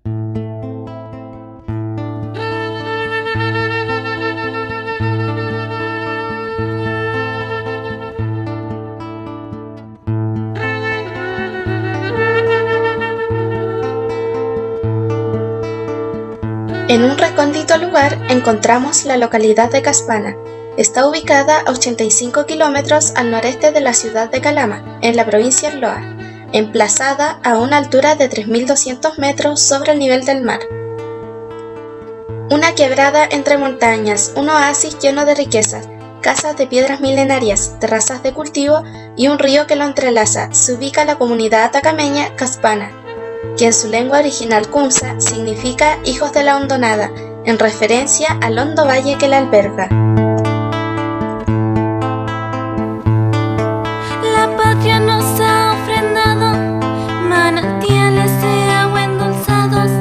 En un recóndito lugar encontramos la localidad de Caspana. Está ubicada a 85 kilómetros al noreste de la ciudad de Calama, en la provincia de Loa, emplazada a una altura de 3.200 metros sobre el nivel del mar. Una quebrada entre montañas, un oasis lleno de riquezas, casas de piedras milenarias, terrazas de cultivo y un río que lo entrelaza, se ubica la comunidad atacameña Caspana, que en su lengua original Kunza significa hijos de la hondonada, en referencia al hondo valle que la alberga. La patria nos ha ofrendado manantiales de agua endulzados,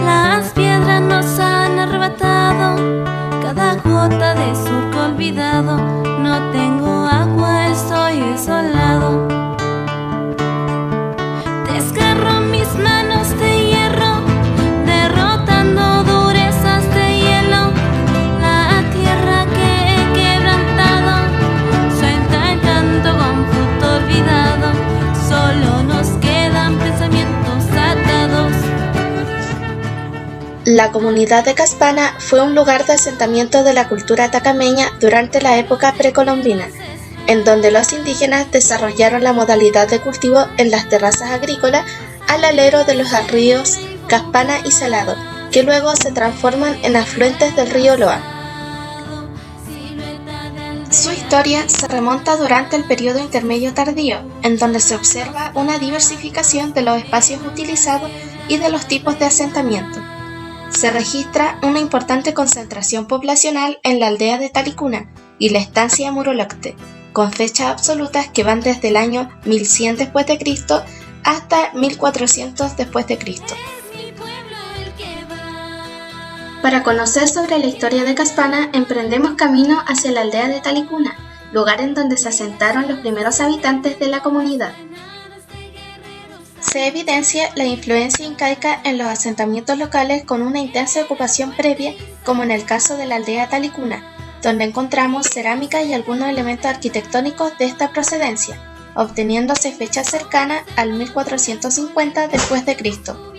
las piedras nos han arrebatado cada gota de surco olvidado. No tengo agua, estoy desolado. Desgarro mis manos de hierro, derrotando durezas de hielo. La tierra que he quebrantado suelta el canto con fruto olvidado. Solo nos quedan pensamientos atados. La comunidad de Caspana fue un lugar de asentamiento de la cultura atacameña durante la época precolombina, en donde los indígenas desarrollaron la modalidad de cultivo en las terrazas agrícolas al alero de los ríos Caspana y Salado, que luego se transforman en afluentes del río Loa. Su historia se remonta durante el periodo intermedio tardío, en donde se observa una diversificación de los espacios utilizados y de los tipos de asentamiento. Se registra una importante concentración poblacional en la aldea de Talicuna y la estancia de Murolocte, con fechas absolutas que van desde el año 1100 después de Cristo hasta 1400 después de Cristo. Para conocer sobre la historia de Caspana, emprendemos camino hacia la aldea de Talicuna, lugar en donde se asentaron los primeros habitantes de la comunidad. Se evidencia la influencia incaica en los asentamientos locales con una intensa ocupación previa, como en el caso de la aldea Talicuna, donde encontramos cerámica y algunos elementos arquitectónicos de esta procedencia, obteniéndose fechas cercanas al 1450 después de Cristo.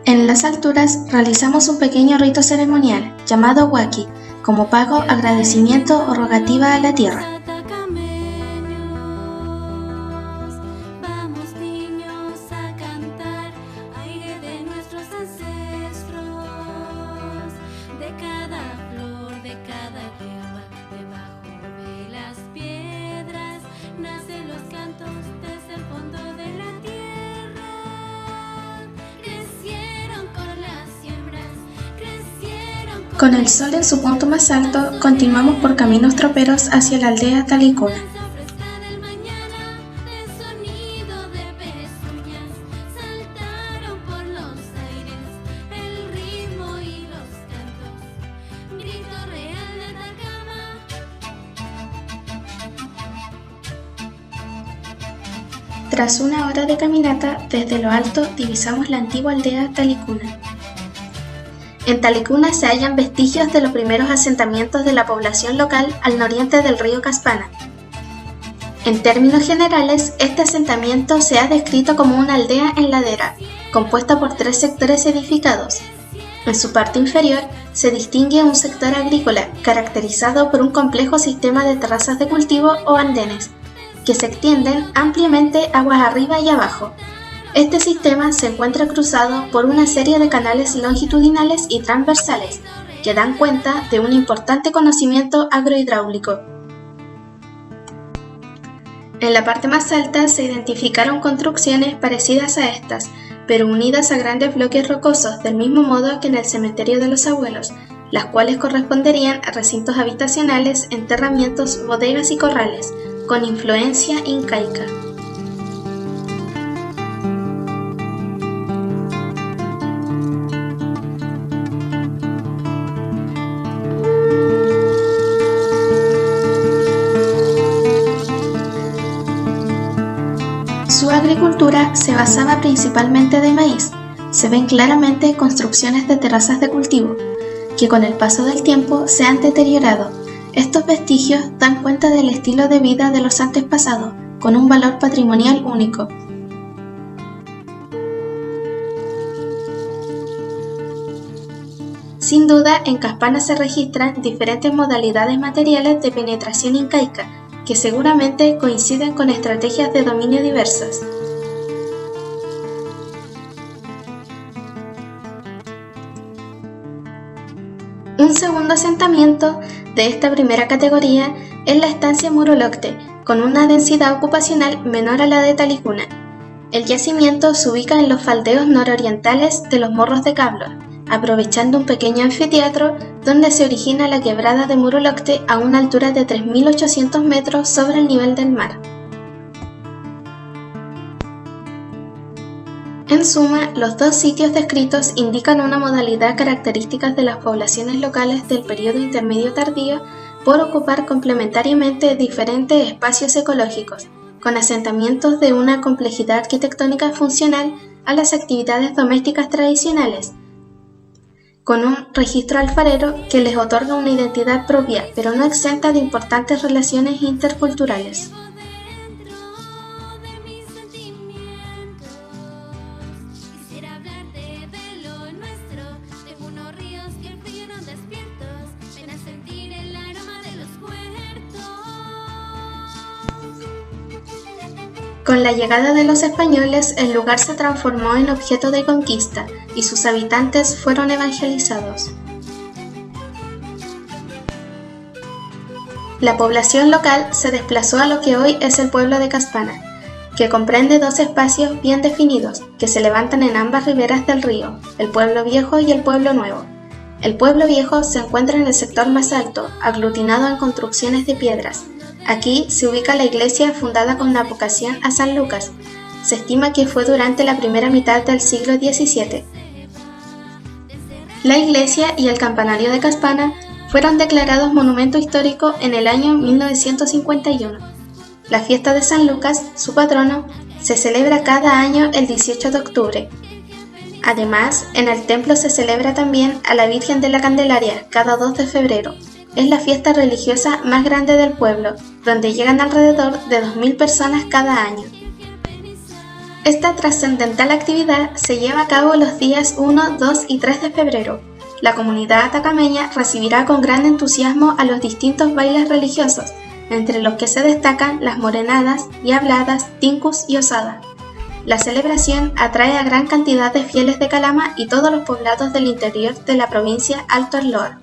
En las alturas realizamos un pequeño rito ceremonial llamado Huaqui, como pago, agradecimiento o rogativa a la tierra. Vamos niños a cantar aire de nuestros ancestros, de cada flor, de cada hierba, debajo de las piedras, nacen los cantos desde el fondo de la tierra. Crecieron con las siembras, crecieron Con el sol en su punto más alto, continuamos por caminos troperos hacia la aldea Talicuna. el mañana, el sonido de pezuñas saltaron por los aires, el ritmo y los cantos, grito real de Atacama. Tras una hora de caminata, desde lo alto divisamos la antigua aldea Talicuna. En Talicuna se hallan vestigios de los primeros asentamientos de la población local al noriente del río Caspana. En términos generales, este asentamiento se ha descrito como una aldea en ladera, compuesta por 3 sectores edificados. En su parte inferior se distingue un sector agrícola caracterizado por un complejo sistema de terrazas de cultivo o andenes, que se extienden ampliamente aguas arriba y abajo. Este sistema se encuentra cruzado por una serie de canales longitudinales y transversales, que dan cuenta de un importante conocimiento agrohidráulico. En la parte más alta se identificaron construcciones parecidas a estas, pero unidas a grandes bloques rocosos del mismo modo que en el cementerio de los abuelos, las cuales corresponderían a recintos habitacionales, enterramientos, bodegas y corrales, con influencia incaica. Su agricultura se basaba principalmente de maíz. Se ven claramente construcciones de terrazas de cultivo, que con el paso del tiempo se han deteriorado. Estos vestigios dan cuenta del estilo de vida de los antepasados, con un valor patrimonial único. Sin duda, en Caspana se registran diferentes modalidades materiales de penetración incaica, que seguramente coinciden con estrategias de dominio diversas. Un segundo asentamiento de esta primera categoría es la estancia Murolocte, con una densidad ocupacional menor a la de Talicuna. El yacimiento se ubica en los faldeos nororientales de los Morros de Cablor, aprovechando un pequeño anfiteatro donde se origina la quebrada de Murolocte a una altura de 3.800 metros sobre el nivel del mar. En suma, los dos sitios descritos indican una modalidad característica de las poblaciones locales del periodo intermedio tardío por ocupar complementariamente diferentes espacios ecológicos, con asentamientos de una complejidad arquitectónica funcional a las actividades domésticas tradicionales, con un registro alfarero que les otorga una identidad propia, pero no exenta de importantes relaciones interculturales. Con la llegada de los españoles, el lugar se transformó en objeto de conquista y sus habitantes fueron evangelizados. La población local se desplazó a lo que hoy es el pueblo de Caspana, que comprende dos espacios bien definidos que se levantan en ambas riberas del río, el pueblo viejo y el pueblo nuevo. El pueblo viejo se encuentra en el sector más alto, aglutinado en construcciones de piedras. Aquí se ubica la iglesia fundada con la vocación a San Lucas. Se estima que fue durante la primera mitad del siglo XVII. La iglesia y el campanario de Caspana fueron declarados monumento histórico en el año 1951. La fiesta de San Lucas, su patrono, se celebra cada año el 18 de octubre. Además, en el templo se celebra también a la Virgen de la Candelaria cada 2 de febrero. Es la fiesta religiosa más grande del pueblo, donde llegan alrededor de 2.000 personas cada año. Esta trascendental actividad se lleva a cabo los días 1, 2 y 3 de febrero. La comunidad atacameña recibirá con gran entusiasmo a los distintos bailes religiosos, entre los que se destacan las morenadas, diabladas, tincus y osada. La celebración atrae a gran cantidad de fieles de Calama y todos los poblados del interior de la provincia Alto Arloa.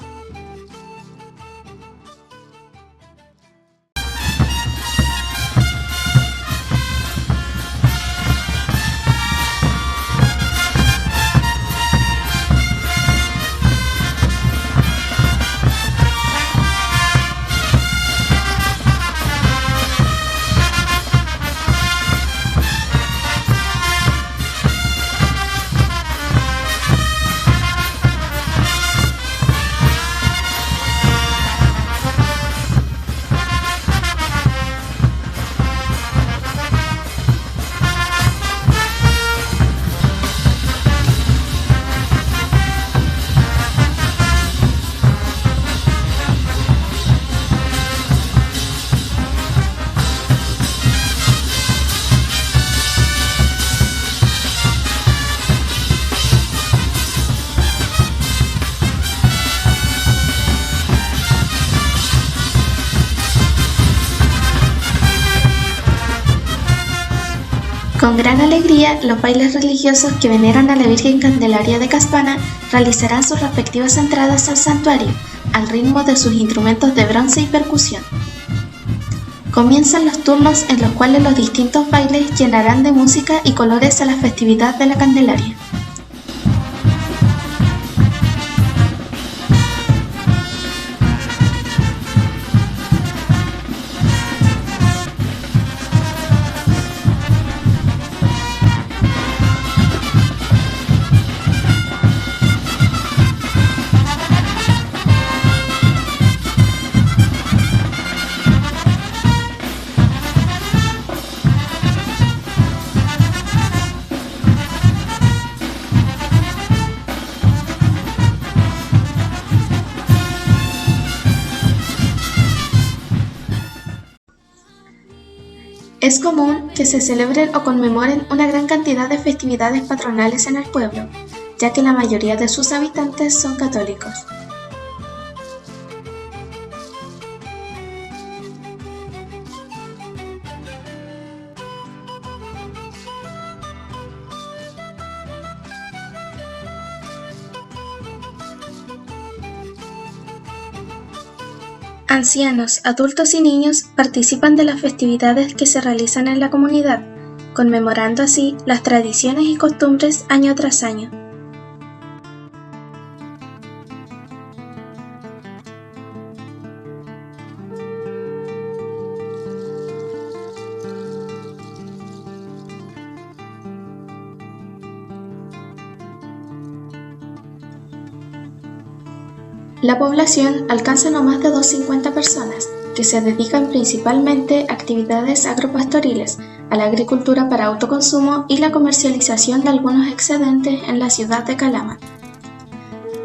Con gran alegría, los bailes religiosos que veneran a la Virgen Candelaria de Caspana realizarán sus respectivas entradas al santuario, al ritmo de sus instrumentos de bronce y percusión. Comienzan los turnos en los cuales los distintos bailes llenarán de música y colores a la festividad de la Candelaria. Es común que se celebren o conmemoren una gran cantidad de festividades patronales en el pueblo, ya que la mayoría de sus habitantes son católicos. Ancianos, adultos y niños participan de las festividades que se realizan en la comunidad, conmemorando así las tradiciones y costumbres año tras año. La población alcanza no más de 250 personas, que se dedican principalmente a actividades agropastoriles, a la agricultura para autoconsumo y la comercialización de algunos excedentes en la ciudad de Calama.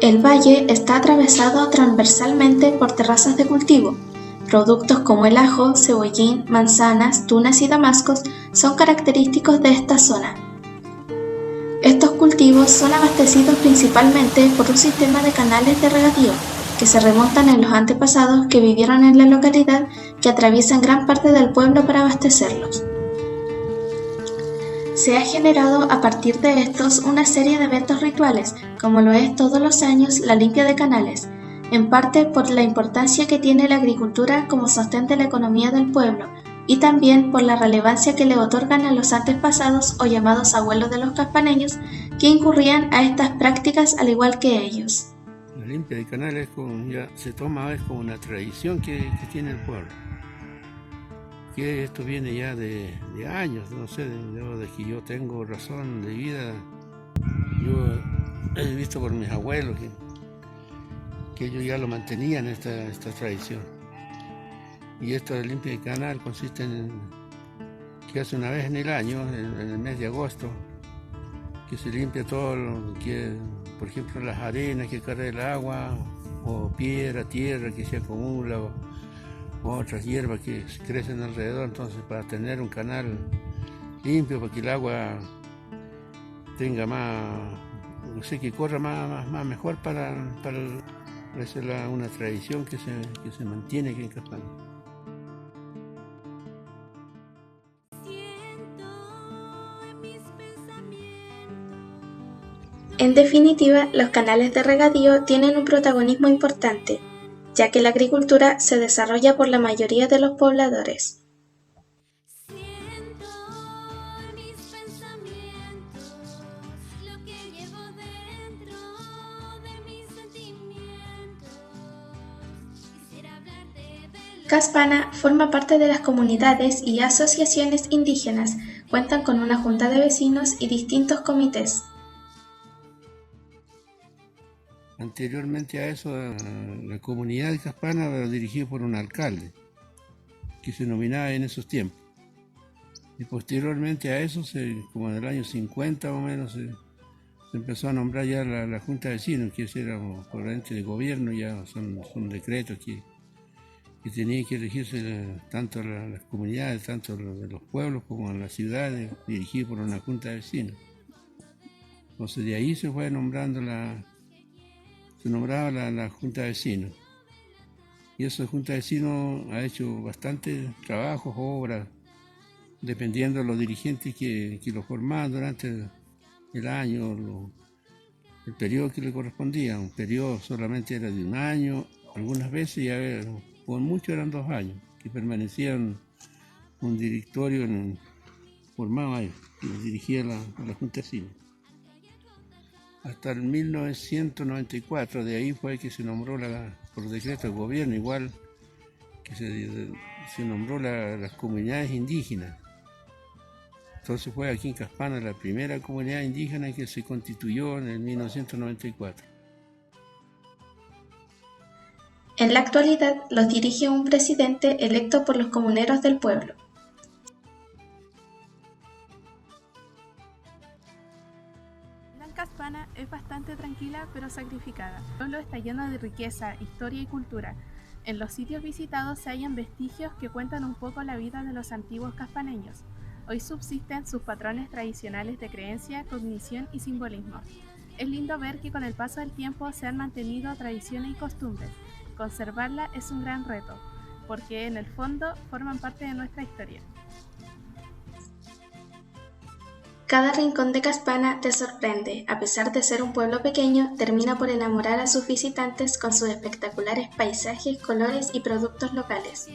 El valle está atravesado transversalmente por terrazas de cultivo. Productos como el ajo, cebollín, manzanas, tunas y damascos son característicos de esta zona. Estos cultivos son abastecidos principalmente por un sistema de canales de regadío, que se remontan en los antepasados que vivieron en la localidad, que atraviesan gran parte del pueblo para abastecerlos. Se ha generado a partir de estos una serie de eventos rituales, como lo es todos los años la limpia de canales, en parte por la importancia que tiene la agricultura como sostén de la economía del pueblo, y también por la relevancia que le otorgan a los antepasados o llamados abuelos de los caspaneños, que incurrían a estas prácticas al igual que ellos. La limpia de canales se toma es como una tradición que tiene el pueblo. Que esto viene ya de años, no sé, de que yo tengo razón de vida. Yo he visto por mis abuelos que ellos ya lo mantenían esta tradición. Y esto de limpia de canal consiste en que hace una vez en el año, en el mes de agosto, que se limpia todo lo que, por ejemplo, las arenas que carga el agua, o piedra, tierra que se acumula, o otras hierbas que crecen alrededor. Entonces, para tener un canal limpio, para que el agua tenga más, no sé, que corra más mejor esa es una tradición que se mantiene aquí en Caspana. En definitiva, los canales de regadío tienen un protagonismo importante, ya que la agricultura se desarrolla por la mayoría de los pobladores. Caspana forma parte de las comunidades y asociaciones indígenas, cuentan con una junta de vecinos y distintos comités. Anteriormente a eso, la comunidad de Caspana era dirigida por un alcalde, que se nominaba en esos tiempos. Y posteriormente a eso, como en el año 50 o menos, se empezó a nombrar ya la Junta de Vecinos, que era por ente de gobierno, ya son decretos que tenían que elegirse tanto las comunidades, tanto de los pueblos como en las ciudades, dirigidos por una Junta de Vecinos. Entonces de ahí se fue nombrando se nombraba la Junta de Vecinos. Y esa Junta de Vecinos ha hecho bastante trabajos, obras, dependiendo de los dirigentes que lo formaban durante el año, el periodo que le correspondía. Un periodo solamente era de un año, algunas veces ya por mucho eran 2 años, que permanecían un directorio formado ahí, que dirigía la Junta Cívica. Hasta el 1994, de ahí fue que se nombró por decreto del gobierno, igual que se nombró las comunidades indígenas. Entonces fue aquí en Caspana la primera comunidad indígena que se constituyó en el 1994. En la actualidad los dirige un presidente electo por los comuneros del pueblo. Caspana es bastante tranquila pero sacrificada. El pueblo está lleno de riqueza, historia y cultura. En los sitios visitados se hallan vestigios que cuentan un poco la vida de los antiguos caspaneños. Hoy subsisten sus patrones tradicionales de creencia, cognición y simbolismo. Es lindo ver que con el paso del tiempo se han mantenido tradiciones y costumbres. Conservarla es un gran reto, porque en el fondo forman parte de nuestra historia. Cada rincón de Caspana te sorprende, a pesar de ser un pueblo pequeño, termina por enamorar a sus visitantes con sus espectaculares paisajes, colores y productos locales.